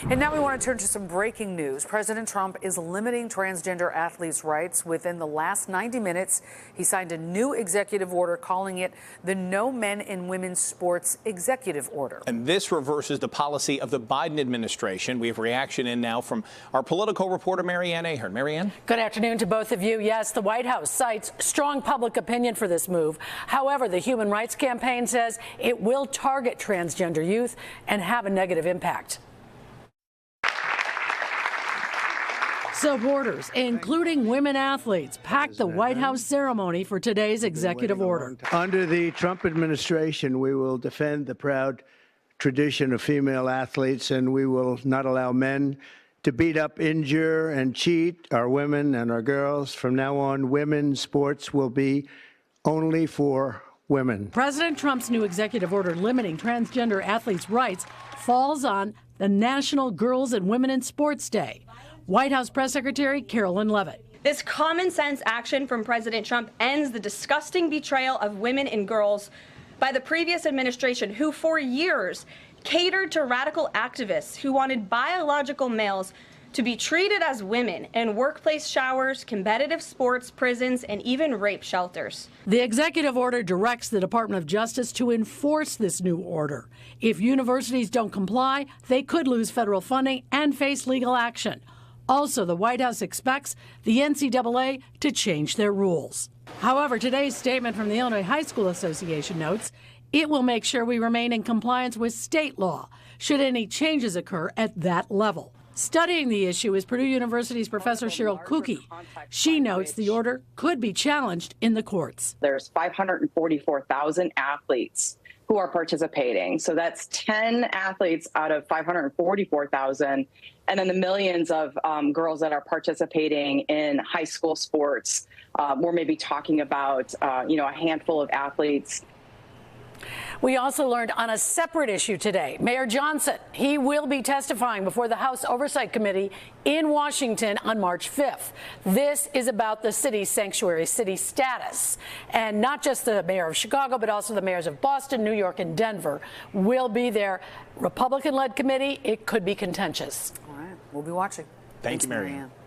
And now we want to turn to some breaking news. President Trump is limiting transgender athletes' rights. Within the last 90 minutes, he signed a new executive order calling it the No Men in Women's Sports Executive Order. And this reverses the policy of the Biden administration. We have reaction in now from our political reporter, Marianne Ahern. Marianne? Good afternoon to both of you. Yes, the White House cites strong public opinion for this move. However, the Human Rights Campaign says it will target transgender youth and have a negative impact. Supporters, including women athletes, packed the White House ceremony for today's executive order. Under the Trump administration, we will defend the proud tradition of female athletes, and we will not allow men to beat up, injure, and cheat our women and our girls. From now on, women's sports will be only for women. President Trump's new executive order limiting transgender athletes' rights falls on the National Girls and Women in Sports Day. White House Press Secretary Carolyn Leavitt. This common sense action from President Trump ends the disgusting betrayal of women and girls by the previous administration, who for years catered to radical activists who wanted biological males to be treated as women in workplace showers, competitive sports, prisons, and even rape shelters. The executive order directs the Department of Justice to enforce this new order. If universities don't comply, they could lose federal funding and face legal action. Also, the White House expects the NCAA to change their rules. However, today's statement from the Illinois High School Association notes it will make sure we remain in compliance with state law should any changes occur at that level. Studying the issue is Purdue University's Professor Cheryl Kuki. She notes the order could be challenged in the courts. There's 544,000 athletes who are participating. So that's 10 athletes out of 544,000. And then the millions of girls that are participating in high school sports. We're maybe talking about, a handful of athletes. We also learned on a separate issue today, Mayor Johnson, he will be testifying before the House Oversight Committee in Washington on March 5th. This is about the city's sanctuary city status. And not just the mayor of Chicago, but also the mayors of Boston, New York, and Denver will be there. Republican-led committee, it could be contentious. All right, we'll be watching. Thank you, Marianne.